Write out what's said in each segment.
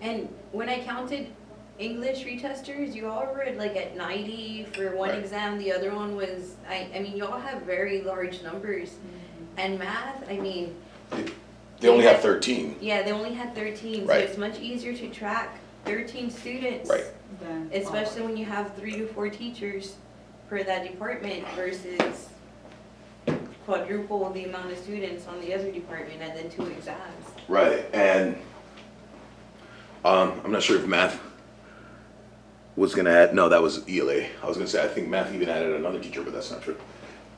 And when I counted English retesters, you all were like at 90 for one Right. exam. The other one was, I mean, you all have very large numbers. And math, I mean, They only have 13. yeah, they only had 13, so Right. it's much easier to track 13 students. Right. Especially when you have 3 to 4 teachers per that department versus quadruple the amount of students on the other department and then 2 exams. Right, and I'm not sure if math was gonna add, no, that was ELA. I was gonna say, I think math even added another teacher, but that's not true.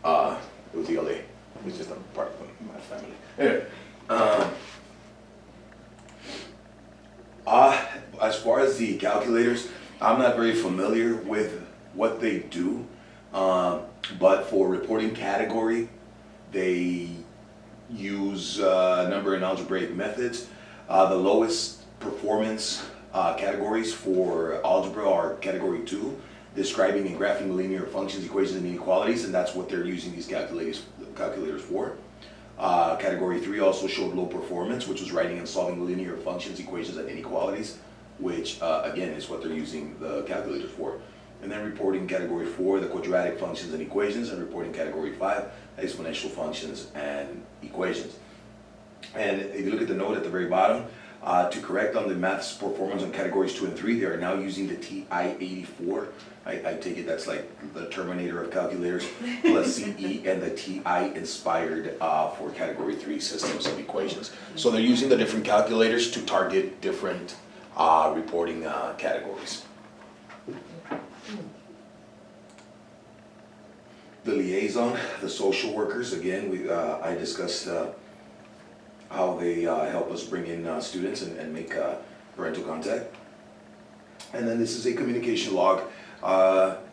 It was ELA, it was just a part of my family. Anyway, as far as the calculators, I'm not very familiar with what they do, but for reporting category, they use number and algebraic methods. The lowest performance categories for algebra are category 2, describing and graphing linear functions, equations, and inequalities, and that's what they're using these calculators for. Category 3 also showed low performance, which was writing and solving linear functions, equations, and inequalities, which again is what they're using the calculators for. And then reporting category 4, the quadratic functions and equations, and reporting category 5, exponential functions and equations. And if you look at the note at the very bottom, to correct on the maths performance on categories 2 and 3, they are now using the TI-84. I take it that's like the Terminator of calculators, plus CE, and the TI inspired for category 3 systems of equations. So they're using the different calculators to target different reporting categories. The liaison, the social workers, again, I discussed how they help us bring in students and make parental contact. And then this is a communication log.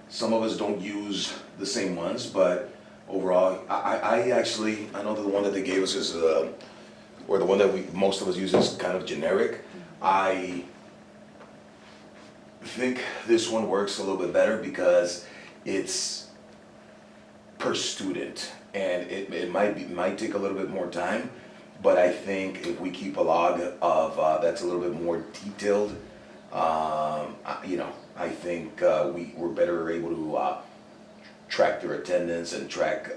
Some of us don't use the same ones, but overall, I know that the one that they gave us is, or the one that most of us use is kind of generic. I think this one works a little bit better because it's per student, and it might take a little bit more time, but I think if we keep a log of that's a little bit more detailed, I think we're better able to track their attendance and track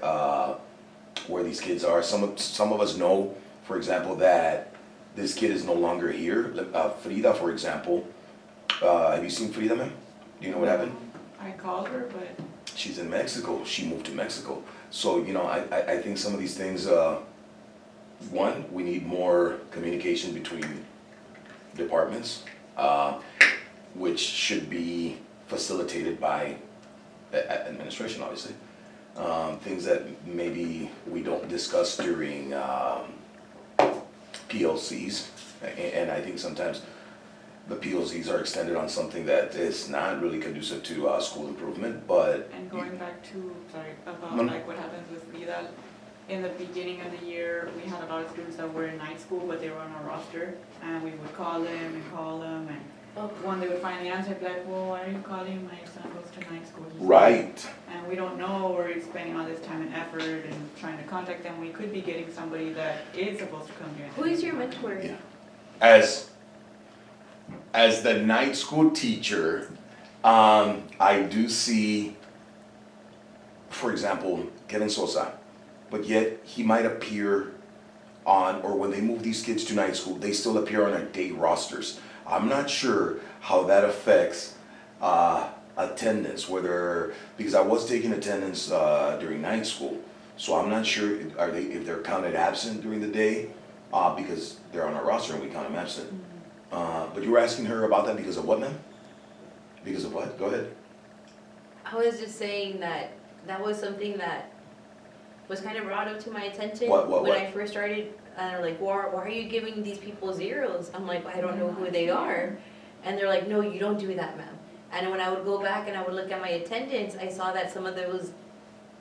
where these kids are. Some of us know, for example, that this kid is no longer here. Frida, for example, have you seen Frida, ma'am? Do you know what happened? I called her, but She's in Mexico. She moved to Mexico. So, I think some of these things, one, we need more communication between departments, which should be facilitated by administration, obviously. Things that maybe we don't discuss during PLCs. And I think sometimes the PLCs are extended on something that is not really conducive to school improvement, but. and going back to, about No. like what happens with Frida, in the beginning of the year, we had a lot of students that were in night school, but they were on our roster, and we would call them, and one they would finally answer, like, well, why are you calling? My son goes to night school. Right. And we don't know, we're spending all this time and effort and trying to contact them, we could be getting somebody that is supposed to come here. Who is your mentor? Yeah. As the night school teacher, I do see, for example, Kevin Sosa, but yet he might appear on, or when they move these kids to night school, they still appear on our day rosters. I'm not sure how that affects attendance, because I was taking attendance during night school, so I'm not sure if they're counted absent during the day, because they're on our roster and we count them absent. But you were asking her about that because of what, ma'am? Because of what? Go ahead. I was just saying that was something that was kind of brought up to my attention What? I first started. And they're like, why are you giving these people zeros? I'm like, I don't know who they are. And they're like, no, you don't do that, ma'am. And when I would go back and I would look at my attendance, I saw that some of those,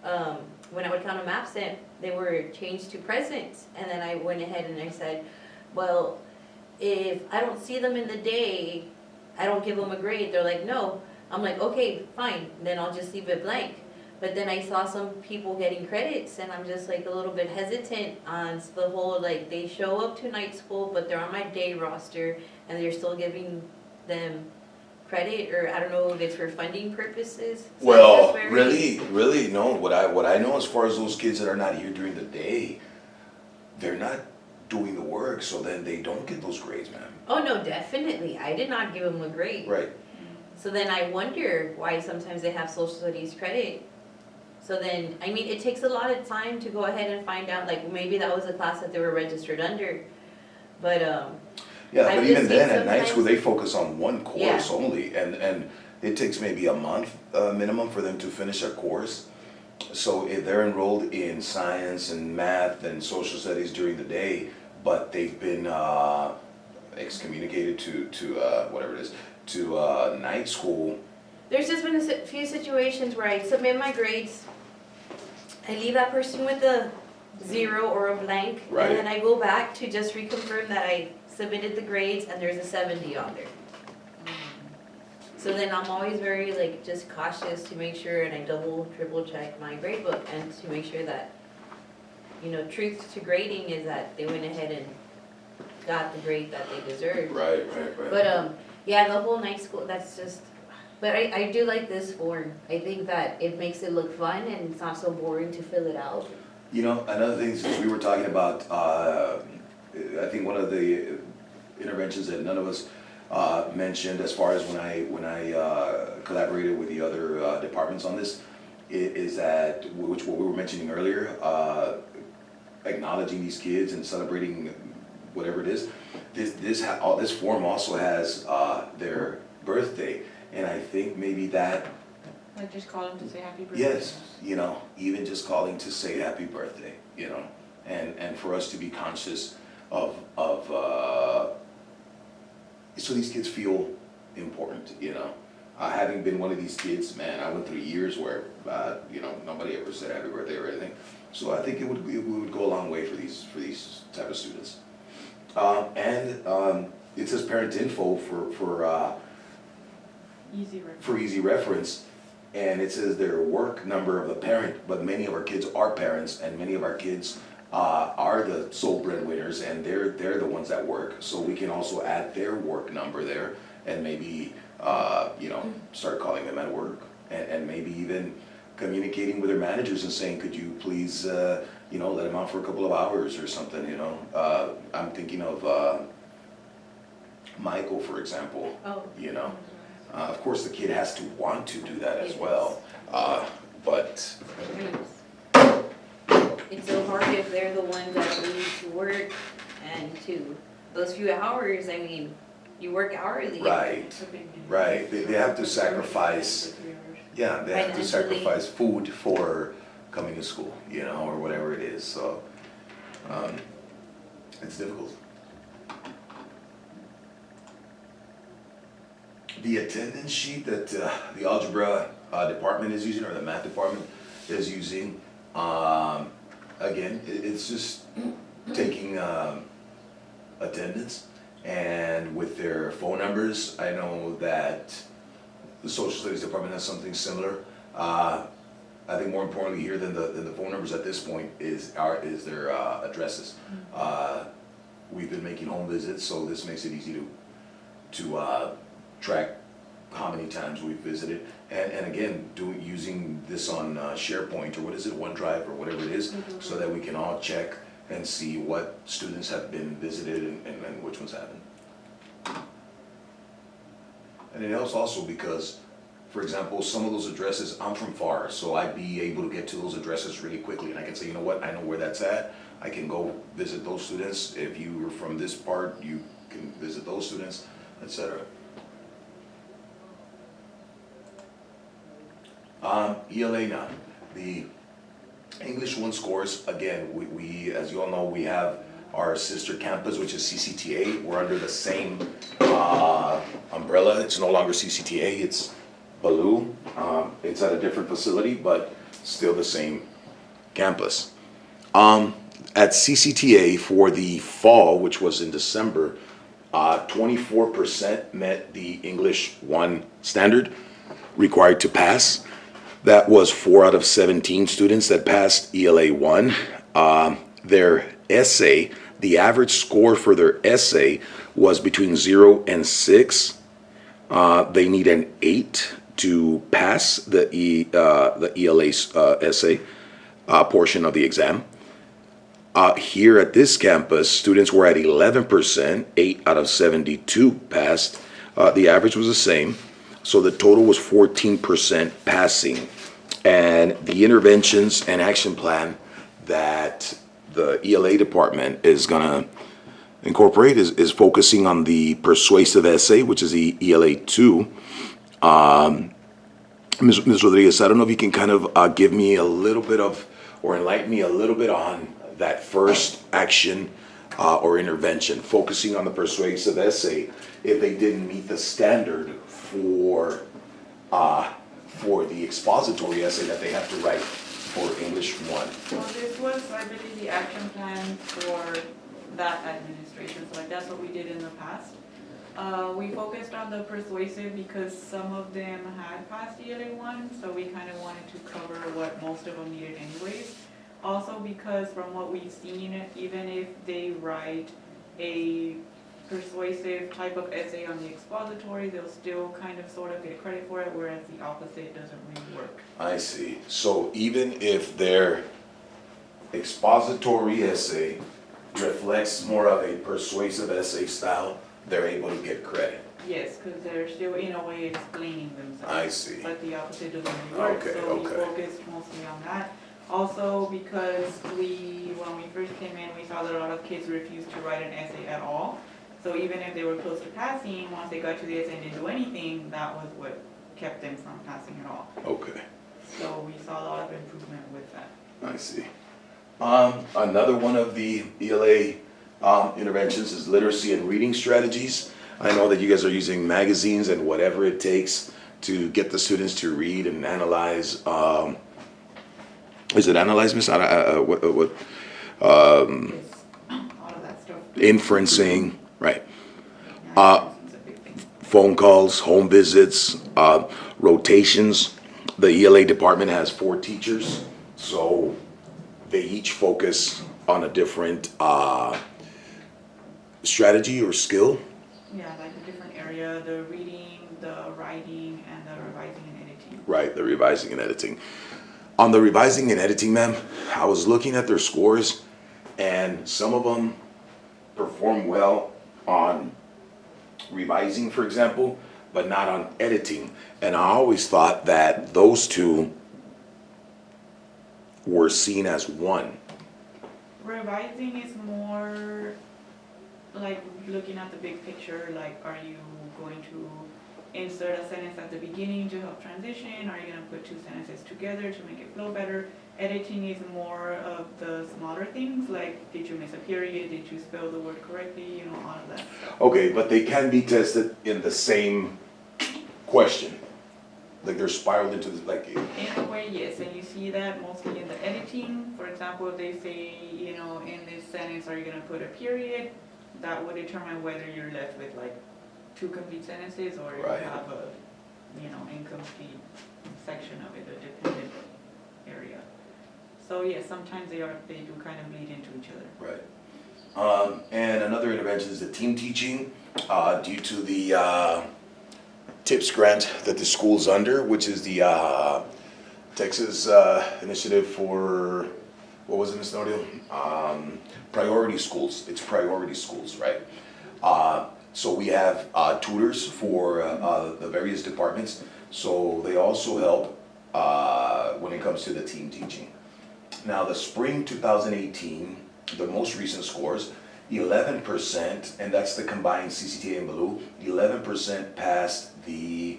when I would count them absent, they were changed to present. And then I went ahead and I said, well, if I don't see them in the day, I don't give them a grade. They're like, no. I'm like, okay, fine, then I'll just leave it blank. But then I saw some people getting credits, and I'm just like a little bit hesitant on the whole, like, they show up to night school, but they're on my day roster, and they're still giving them credit, or I don't know if it's for funding purposes. So Well, it's just very- really, no. What I know as far as those kids that are not here during the day, they're not doing the work, so then they don't get those grades, ma'am. Oh, no, definitely. I did not give them a grade. Right. So then I wonder why sometimes they have social studies credit. So then, I mean, it takes a lot of time to go ahead and find out, like, maybe that was a class that they were registered under. But, Yeah, I've but just even then, seen at night school, sometimes- they focus on one course Yeah. only, and it takes maybe a month minimum for them to finish a course. So if they're enrolled in science and math and social studies during the day, but they've been excommunicated to whatever it is, to night school. there's just been a few situations where I submit my grades, I leave that person with a 0 or a blank, Right. and then I go back to just reconfirm that I submitted the grades and there's a 70 on there. So then I'm always very like just cautious to make sure, and I double, triple check my grade book and to make sure that, you know, truth to grading is that they went ahead and got the grade that they deserved. Right. But yeah, the whole night school, that's just, but I do like this form. I think that it makes it look fun and it's not so boring to fill it out. You know, another thing, since we were talking about, I think one of the interventions that none of us mentioned as far as when I collaborated with the other departments on this, is that, which what we were mentioning earlier, acknowledging these kids and celebrating whatever it is. This form also has their birthday, and I think maybe that, Like just call them to say happy birthday. yes, you know, even just calling to say happy birthday, you know, and for us to be conscious of so these kids feel important, you know. Having been one of these kids, man, I went through years where, you know, nobody ever said happy birthday or anything. So I think it would go a long way for these type of students. It says parent info for easy reference, and it says their work number of the parent, but many of our kids are parents, and many of our kids are the sole breadwinners, and they're the ones that work, so we can also add their work number there, and maybe, you know, start calling them at work, and maybe even communicating with their managers and saying, could you please, you know, let them out for a couple of hours or something, you know. I'm thinking of Michael, for example, Oh. you know. Of course, the kid has to want to do that as well, but It's so hard if they're the ones that need to work and to, those few hours, I mean, you work hourly. right, right, they have to sacrifice, yeah, they have to Financially. sacrifice food for coming to school, you know, or whatever it is, so, it's difficult. The attendance sheet that the algebra department is using, or the math department is using, again, it's just taking attendance, and with their phone numbers, I know that the social studies department has something similar. I think more importantly here than the phone numbers at this point is their addresses. We've been making home visits, so this makes it easy to track how many times we've visited, and again, using this on SharePoint, or what is it, OneDrive, or whatever it is, so that we can all check and see what students have been visited and which ones haven't. And it helps also because, for example, some of those addresses, I'm from far, so I'd be able to get to those addresses really quickly, and I can say, you know what, I know where that's at, I can go visit those students. If you were from this part, you can visit those students, etc. ELA now, the English 1 scores, again, we, as you all know, we have our sister campus, which is CCTA. We're under the same umbrella. It's no longer CCTA, it's Baloo. It's at a different facility, but still the same campus. At CCTA for the fall, which was in December, 24% met the English 1 standard required to pass. That was 4 out of 17 students that passed ELA 1. Their essay, the average score for their essay was between 0 and 6. They need an 8 to pass the ELA essay portion of the exam. Here at this campus, students were at 11%, 8 out of 72 passed. The average was the same, so the total was 14% passing. And the interventions and action plan that the ELA department is gonna incorporate is focusing on the persuasive essay, which is the ELA 2. Ms. Rodriguez, I don't know if you can kind of give me a little bit of, or enlighten me a little bit on that first action or intervention, focusing on the persuasive essay if they didn't meet the standard for the expository essay that they have to write for English 1. Well, this was, I believe, the action plan for that administration, so like that's what we did in the past. We focused on the persuasive because some of them had passed ELA 1, so we kind of wanted to cover what most of them needed anyways. Also because from what we've seen, even if they write a persuasive type of essay on the expository, they'll still kind of sort of get credit for it, whereas the opposite doesn't really work. I see. So even if their expository essay reflects more of a persuasive essay style, they're able to get credit. Yes, because they're still in a way explaining themselves. I see. But the opposite doesn't really work, Okay, so we okay. focused mostly on that. Also because when we first came in, we saw that a lot of kids refused to write an essay at all. So even if they were close to passing, once they got to the essay and didn't do anything, that was what kept them from passing at all. Okay, So we saw a lot of improvement with that. I see. Another one of the ELA interventions is literacy and reading strategies. I know that you guys are using magazines and whatever it takes to get the students to read and analyze. Is it analyze, Miss? What? Yes. All of that stuff. Inferencing, right? Yeah, it's a big thing. Phone calls, home visits, rotations. The ELA department has 4 teachers, so they each focus on a different strategy or skill. Yeah, like a different area, the reading, the writing, and the revising and editing. Right, the revising and editing. On the revising and editing, ma'am, I was looking at their scores, and some of them perform well on revising, for example, but not on editing. And I always thought that those two were seen as one. Revising is more like looking at the big picture, like are you going to insert a sentence at the beginning to help transition? Are you going to put 2 sentences together to make it flow better? Editing is more of the smaller things, like did you miss a period, did you spell the word correctly, all of that stuff. Okay, but they can be tested in the same question. Like they're spiraled into the, like. In a way, yes, and you see that mostly in the editing. For example, if they say, in this sentence, are you going to put a period? That would determine whether you're left with like 2 complete sentences or you Right. have a, incomplete section of it, a dependent area. So yes, sometimes they do kind of bleed into each other. Right. And another intervention is the team teaching, due to the TIPS grant that the school's under, which is the Texas Initiative for, what was it, Ms. Nordio? Priority schools. It's priority schools, right? So we have tutors for the various departments. So they also help when it comes to the team teaching. Now the spring 2018, the most recent scores, 11%, and that's the combined CCTA and Baloo, 11% passed the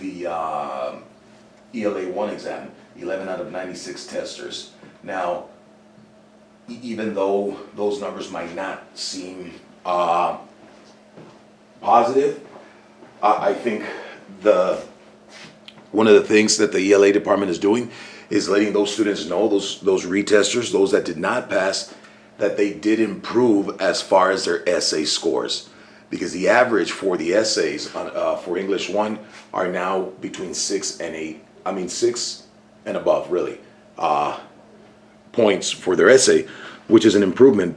ELA 1 exam, 11 out of 96 testers. Now, even though those numbers might not seem positive, I think one of the things that the ELA department is doing is letting those students know, those retesters, those that did not pass, that they did improve as far as their essay scores. because the average for the essays for English 1 are now between 6 and 8, 6 and above really, points for their essay, which is an improvement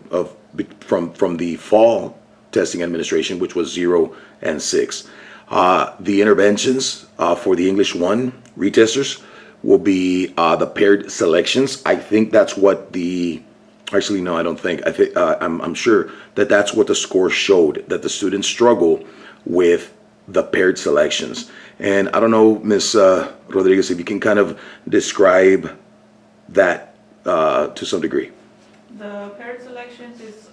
from the fall testing administration, which was 0 and 6. The interventions for the English 1 retesters will be the paired selections. I think that's what actually no, I don't think. I'm sure that that's what the score showed, that the students struggle with the paired selections. And I don't know, Ms. Rodriguez, if you can kind of describe that to some degree. The paired selections is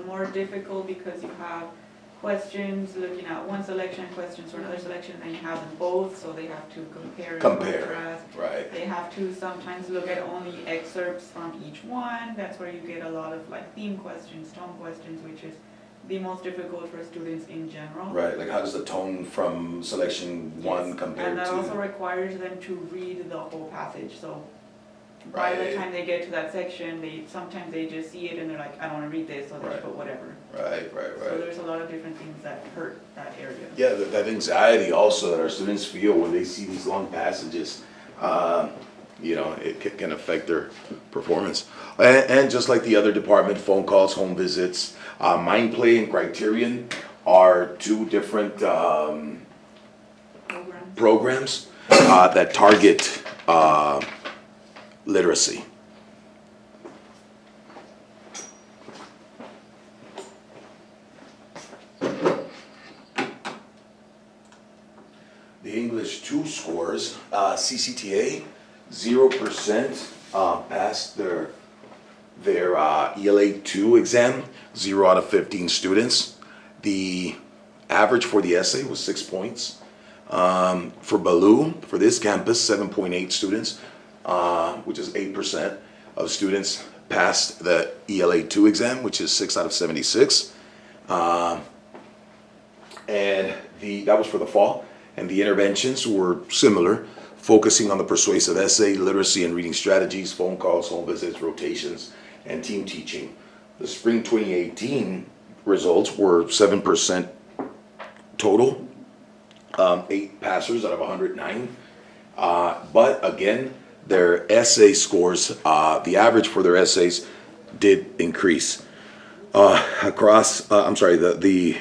more difficult because you have questions looking at one selection, questions for another selection, and you have them both, so they have to compare and contrast. Right. They have to sometimes look at only excerpts from each one. That's where you get a lot of like theme questions, tone questions, which is the most difficult for students in general. Right, like how does the tone from selection 1 Yes. compare And that to? also requires them to read the whole passage, so by the time they get to that section, sometimes they just see it and they're like, I don't want to read this, so they just put whatever. Right. So there's a lot of different things that hurt that area. Yeah, that anxiety also that our students feel when they see these long passages, it can affect their performance. And just like the other department, phone calls, home visits, Mind Play and Criterion are 2 different programs that target literacy. The English 2 scores, CCTA, 0% passed their ELA 2 exam, 0 out of 15 students. The average for the essay was 6 points. For Baloo, for this campus, 7.8 students, which is 8% of students passed the ELA 2 exam, which is 6 out of 76. And that was for the fall. And the interventions were similar, focusing on the persuasive essay, literacy and reading strategies, phone calls, home visits, rotations, and team teaching. The spring 2018 results were 7% total, 8 passers out of 109. But again, their essay scores, the average for their essays did increase. The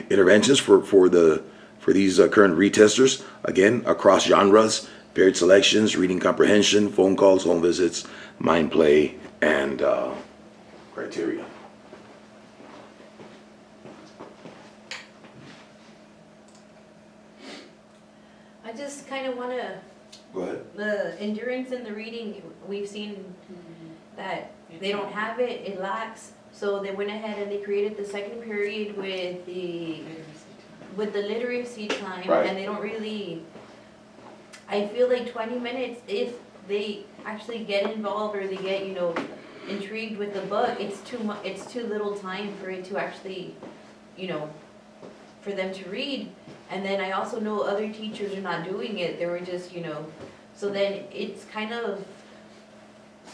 interventions for these current retesters, again, across genres, paired selections, reading comprehension, phone calls, home visits, Mind Play, and criteria. I just kind of want to, Go ahead. the endurance in the reading, we've seen that they don't have it, it lacks. So they went ahead and they created the second period with the literacy time, Right. and they don't really, I feel like 20 minutes, if they actually get involved or they get, intrigued with the book, it's too little time for it to actually, for them to read. And then I also know other teachers are not doing it, they were just, so then it's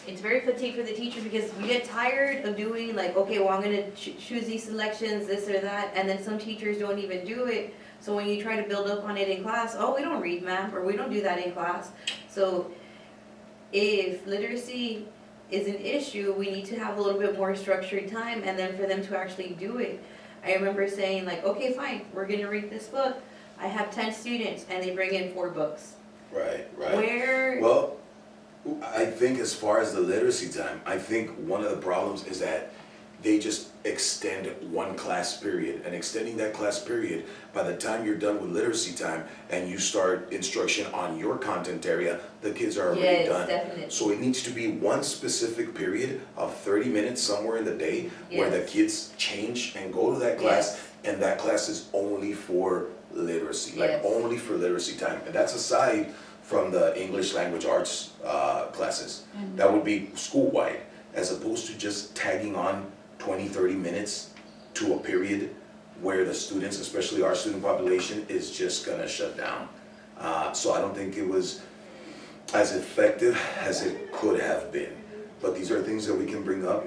it's very fatigued for the teacher, because you get tired of doing like, okay, well, I'm gonna choose these selections, this or that, and then some teachers don't even do it. So when you try to build up on it in class, oh, we don't read, ma'am, or we don't do that in class. So if literacy is an issue, we need to have a little bit more structured time, and then for them to actually do it. I remember saying like, okay, fine, we're gonna read this book. I have 10 students and they bring in 4 books. Right. Well, I think as far as the literacy time, I think one of the problems is that they just extend one class period, and extending that class period, by the time you're done with literacy time and you start instruction on your content area, the kids are already done. Yes, definitely. So it needs to be one specific period of 30 minutes somewhere in the day where the Yes. kids change and go to that class, and that class is only for literacy, like Yes. only for literacy time. And that's aside from the English language arts classes. That would be school-wide, as opposed to just tagging on 20, 30 minutes to a period where the students, especially our student population, is just gonna shut down. So I don't think it was as effective as it could have been. But these are things that we can bring up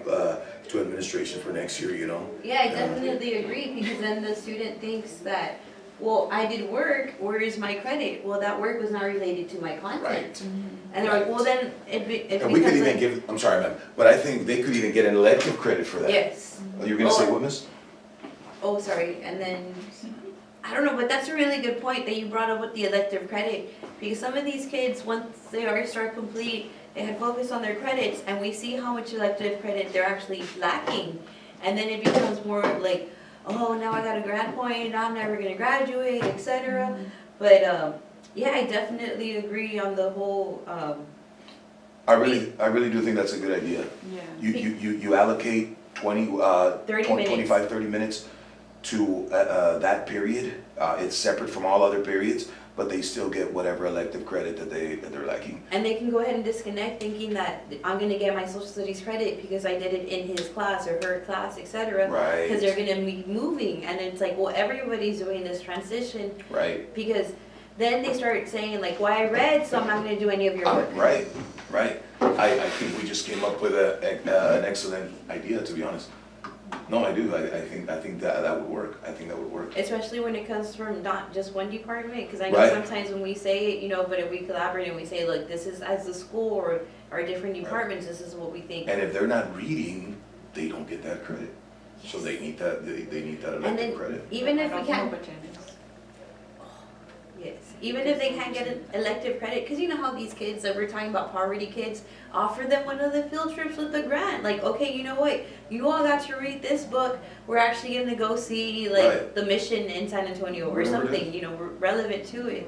to administration for next year, you know? Yeah, I definitely agree, because then the student thinks that, well, I did work, where is my credit? Well, that work was not related to my content. Right. And they're like, well, then it And we could becomes even like, give, I'm sorry, ma'am, but I think they could even get an elective credit for that. yes. Oh, you're gonna say what, miss? Oh, sorry, and then, I don't know, but that's a really good point that you brought up with the elective credit, because some of these kids, once they already start complete, they had focused on their credits, and we see how much elective credit they're actually lacking. And then it becomes more like, oh, now I got a grad point, I'm never gonna graduate, etc. But, yeah, I definitely agree on the whole, I really do think that's a good idea. Yeah. You allocate 30 minutes. 25, 30 minutes to, that period. It's separate from all other periods, but they still get whatever elective credit that they're lacking. and they can go ahead and disconnect thinking that I'm gonna get my social studies credit because I did it in his class or her class, etc. Right. Because they're gonna be moving, and it's like, well, everybody's doing this transition, Right, because then they start saying like, well, I read, so I'm not gonna do any of your work. right. I think we just came up with an excellent idea, to be honest. No, I do. I think that would work. I think that would work. Especially when it comes from not just one department, because I know Right. sometimes when we say it, but if we collaborate and we say, look, this is as the school or our different departments, this is what we think. And if they're not reading, they don't get that credit. So they need that, they need that And elective then credit. even if we Also can't, attendance. yes, even if they can't get an elective credit, because you know how these kids that we're talking about, poverty kids, offer them one of the field trips with the grant. Like, okay, you know what? You all got to read this book. We're actually gonna go see like Right. the mission in San Antonio or Whatever it something, relevant to it.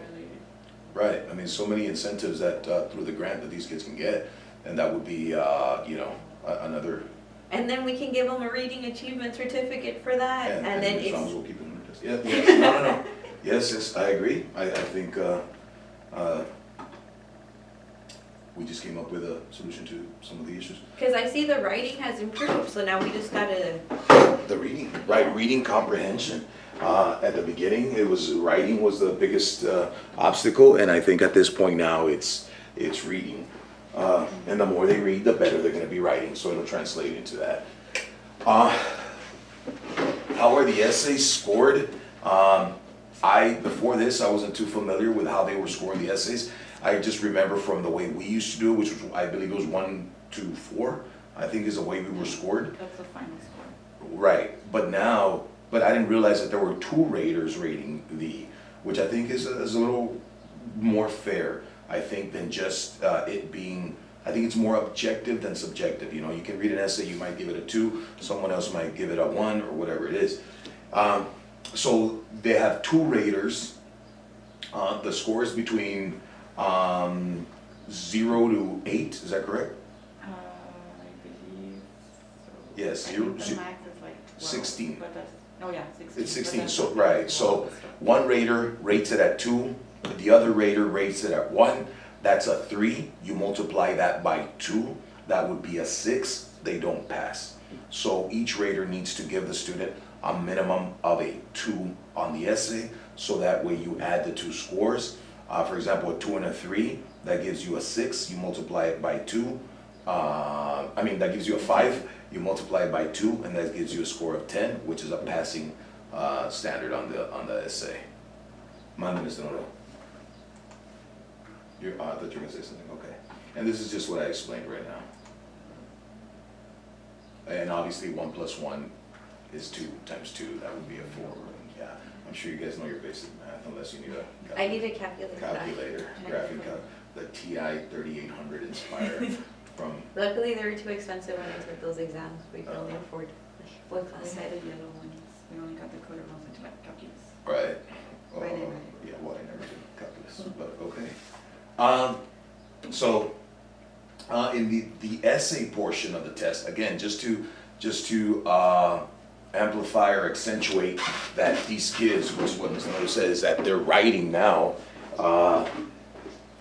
Right, I mean, so many incentives that, through the grant that these kids can get, and that would be, another, And then we can give them a reading achievement certificate for that, and then as long as it's, we'll keep it on the test. Yeah, no. Yes, I agree. I think, we just came up with a solution to some of the issues. because I see the writing has improved, so now we just gotta, The reading, right, reading comprehension. At the beginning, writing was the biggest obstacle, and I think at this point now, it's reading. And the more they read, the better they're gonna be writing, so it'll translate into that. How are the essays scored? Before this, I wasn't too familiar with how they were scoring the essays. I just remember from the way we used to do it, which was, I believe it was 1 to 4, I think is the way we were scored. That's the final score. Right, but I didn't realize that there were 2 raters rating which I think is a little more fair, I think, than just it being, I think it's more objective than subjective. You can read an essay, you might give it a 2, someone else might give it a 1, or whatever it is. So they have 2 raters. The score is between 0 to 8, is that correct? I believe so. Yes, I zero- think the zero- max is like 12, 16. But that's, oh yeah, 16. It's but 16, that's so, the right, so lowest. one rater rates it at 2, the other rater rates it at 1, that's a 3, you multiply that by 2, that would be a 6, they don't pass. So each rater needs to give the student a minimum of a 2 on the essay, so that way you add the 2 scores. For example, a 2 and a 3, that gives you a 6, you multiply it by 2, that gives you a 5, you multiply it by 2, and that gives you a score of 10, which is a passing standard on the essay. Mande, Mr. Noro. I thought you were gonna say something, okay. And this is just what I explained right now. And obviously 1 plus 1 is 2 times 2, that would be a 4. And yeah, I'm sure you guys know your basic math unless you need a I need a calculator. calculator, graphic the TI 3800 Inspire from, Luckily, they were too expensive when I took those exams, we could only afford one We class. had the yellow ones, we only got the color ones until like calculus. right. Right, right. Yeah, well, I never did calculus, but okay. So, in the essay portion of the test, again, just to amplify or accentuate that these kids, which is what Ms. Miller said, is that they're writing now.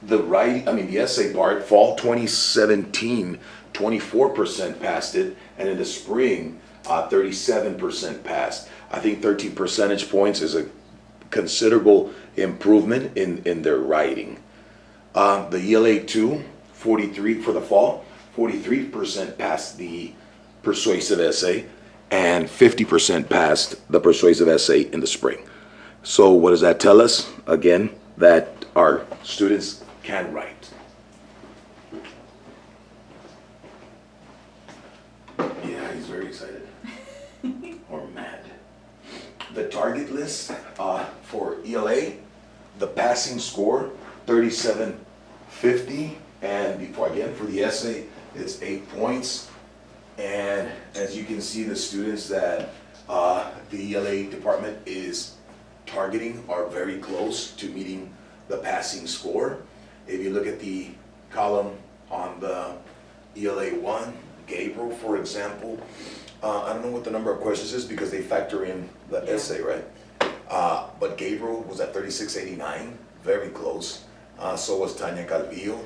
The essay part, fall 2017, 24% passed it, and in the spring, 37% passed. I think 13 percentage points is a considerable improvement in their writing. The ELA 2, 43 for the fall, 43% passed the persuasive essay, and 50% passed the persuasive essay in the spring. So what does that tell us? Again, that our students can write. Yeah, he's very excited. Or mad. The target list for ELA, the passing score, 3750. And before, again, for the essay, it's 8 points. And as you can see, the students that the ELA department is targeting are very close to meeting the passing score. If you look at the column on the ELA 1, Gabriel, for example, I don't know what the number of questions is because they factor in the essay, right? But Gabriel was at 3689, very close. So was Tanya Calvillo,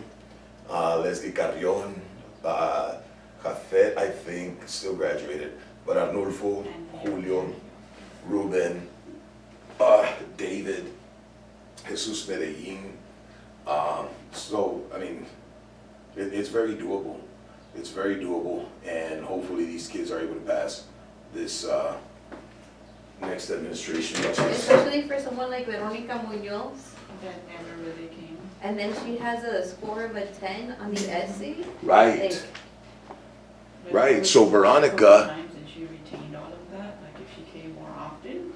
Leslie Carrion, Jafet, I think, still graduated, but Arnulfo, Julio, Ruben, David, Jesus Medellin. So, I mean, it's very doable. It's very doable, and hopefully these kids are able to pass this next administration. Especially for someone like Veronica Munoz, That never really came. and then she has a score of a 10 on the essay. Right, Like, But right. it was So a couple Veronica, times and she retained all of that, like if she came more often,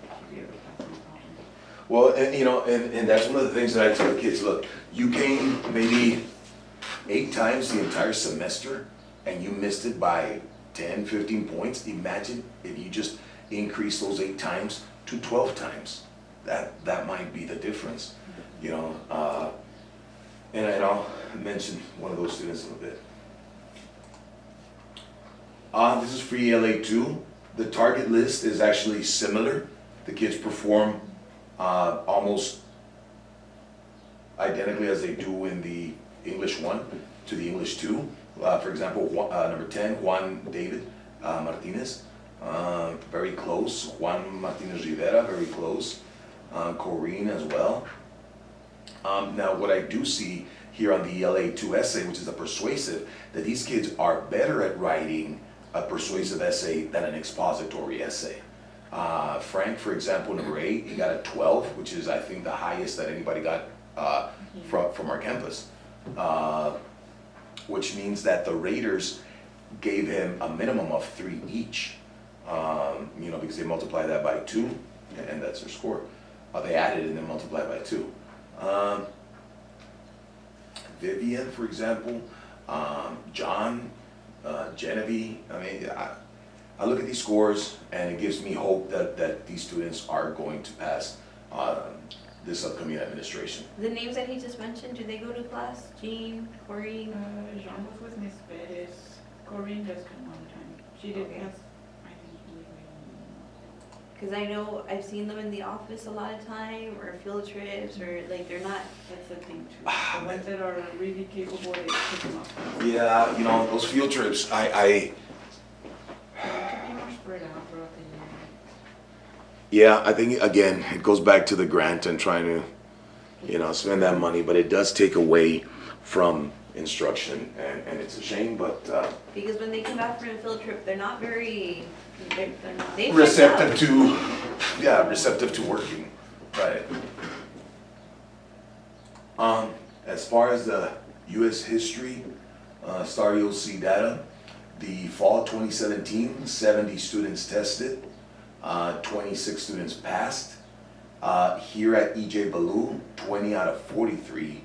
she'd be able to pass no problem. well, and you know, and that's one of the things that I tell the kids, look, you came maybe 8 times the entire semester and you missed it by 10, 15 points. Imagine if you just increase those 8 times to 12 times. That might be the difference, you know. And I'll mention one of those students in a bit. This is for ELA 2. The target list is actually similar. The kids perform almost identically as they do in the English 1 to the English 2. For example, number 10, Juan David Martinez, very close. Juan Martinez Rivera, very close. Corrine as well. Now, what I do see here on the ELA 2 essay, which is a persuasive, that these kids are better at writing a persuasive essay than an expository essay. Frank, for example, number 8, he got a 12, which is, I think, the highest that anybody got from our campus. Which means that the raters gave him a minimum of 3 each, you know, because they multiply that by 2, and that's their score. They added and then multiplied by 2. Vivian, for example, John, Genevieve. I mean, I look at these scores and it gives me hope that these students are going to pass this upcoming administration. the names that he just mentioned, do they go to class? Jean, Corrine? Jean was with Miss Perez. Corinne does come all the time. She did, Okay. that's, I think, Because I know I've seen them in the office a lot of time, or field trips, or like they're not. that's the thing too. The ones that are really capable, they pick them up. Yeah, you know, those field trips, So they should be more spread out throughout the year. yeah, I think, again, it goes back to the grant and trying to, you know, spend that money, but it does take away from instruction, and it's a shame, but Because when they come back from a field trip, they're not very. They're not. They check receptive out. to, yeah, receptive to working, right. As far as the US history, Star EOC data, the fall 2017, 70 students tested, 26 students passed. Here at EJ Ballou, 20 out of 43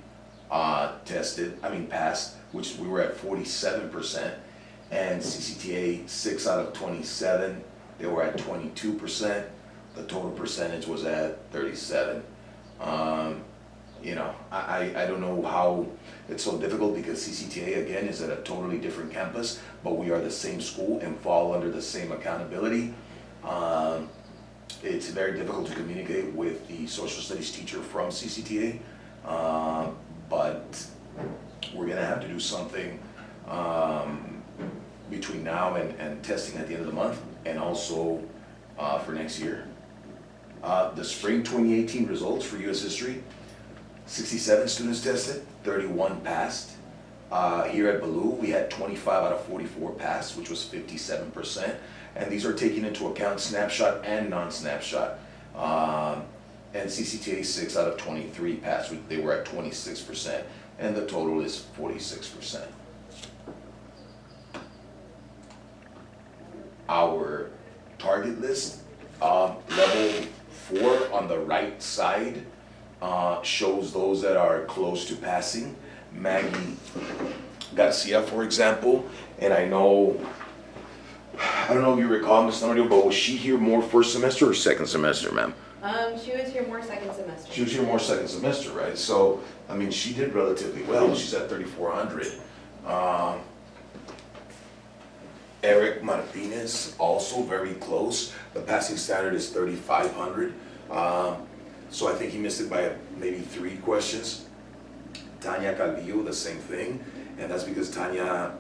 passed, which we were at 47%. And CCTA, 6 out of 27, they were at 22%. The total percentage was at 37. You know, I don't know how it's so difficult because CCTA, again, is at a totally different campus, but we are the same school and fall under the same accountability. It's very difficult to communicate with the social studies teacher from CCTA, but we're gonna have to do something between now and testing at the end of the month, and also for next year. The spring 2018 results for US history, 67 students tested, 31 passed. Here at Baloo, we had 25 out of 44 passed, which was 57%. And these are taking into account snapshot and non-snapshot. And CCTA 6 out of 23 passed, they were at 26%, and the total is 46%. Our target list, level 4 on the right side, shows those that are close to passing. Maggie Garcia, for example, and I don't know if you recall, Ms. Norio, but was she here more first semester or second semester, ma'am? She was here more second semester. She was here more second semester, right? So, I mean, she did relatively well. She's at 3,400. Eric Martinez, also very close. The passing standard is 3,500. So I think he missed it by maybe 3 questions. Tanya Calvillo, the same thing. And that's because Tanya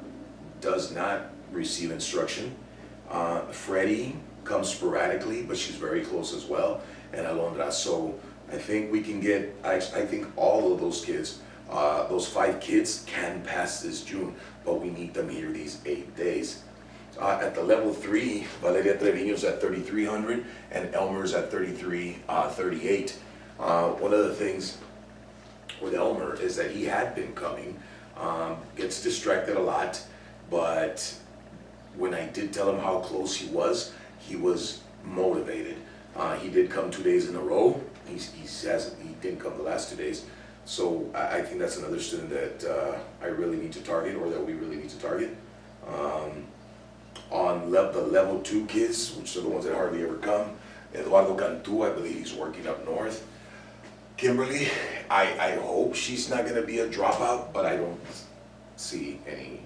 does not receive instruction. Freddie comes sporadically, but she's very close as well. And Alondra, so I think we can get, I think all of those kids, those 5 kids can pass this June, but we need them here these 8 days. At the level 3, Valeria Trevino's at 3,300 and Elmer's at 3,338. One of the things with Elmer is that he had been coming, gets distracted a lot, but when I did tell him how close he was motivated. He did come 2 days in a row. He didn't come the last 2 days. So I think that's another student that I really need to target, or that we really need to target. On the level 2 kids, which are the ones that hardly ever come, Eduardo Cantu, I believe he's working up north. Kimberly, I hope she's not gonna be a dropout, but I don't see any.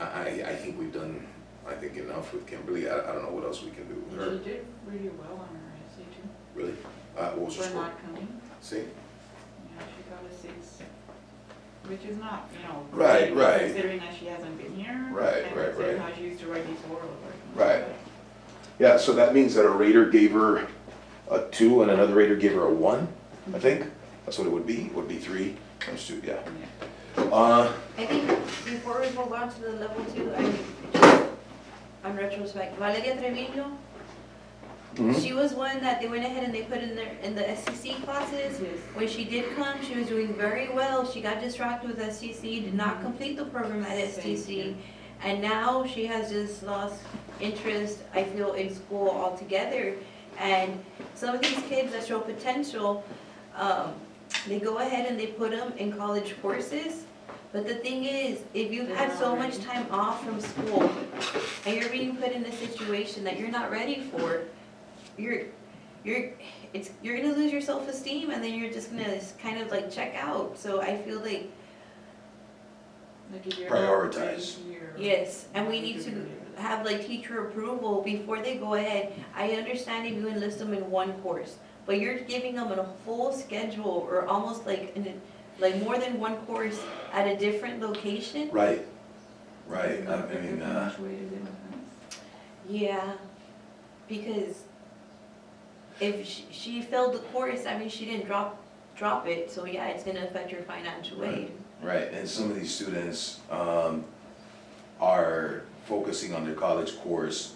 I think we've done, enough with Kimberly. I don't know what else we can do with her. She did really well on her essay too. Really? What was her For score? not coming. See? Yeah, she got a 6, which is not, Right, great, right. considering that she hasn't been here. Right, and right, considering right. how she used to write these oral work. Right. Yeah, so that means that a rater gave her a 2 and another rater gave her a 1, I think. That's what it would be. It would be 3 times 2, yeah. I think before we move on to the level 2, just on retrospect, Valeria Trevino, she was one that they went ahead and they put in the SCC classes. Yes. When she did come, she was doing very well. She got distracted with SCC, did not complete the program at STC. And now she has just lost interest, I feel, in school altogether. And some of these kids that show potential, they go ahead and they put them in college courses. But the thing is, if you've had so much time off from school and you're being put in a situation that you're not ready for, you're gonna lose your self-esteem, and then you're just gonna kind of like check out. So I feel like, if you're Prioritize. not here, yes, and we need to have like teacher approval before they go ahead. I understand if you enlist them in one course, but you're giving them a full schedule, or almost like more than one course at a different location. Right. Right. Yeah, because if she failed the course, I mean, she didn't drop it, so yeah, it's gonna affect your financial aid. Right, and some of these students are focusing on their college course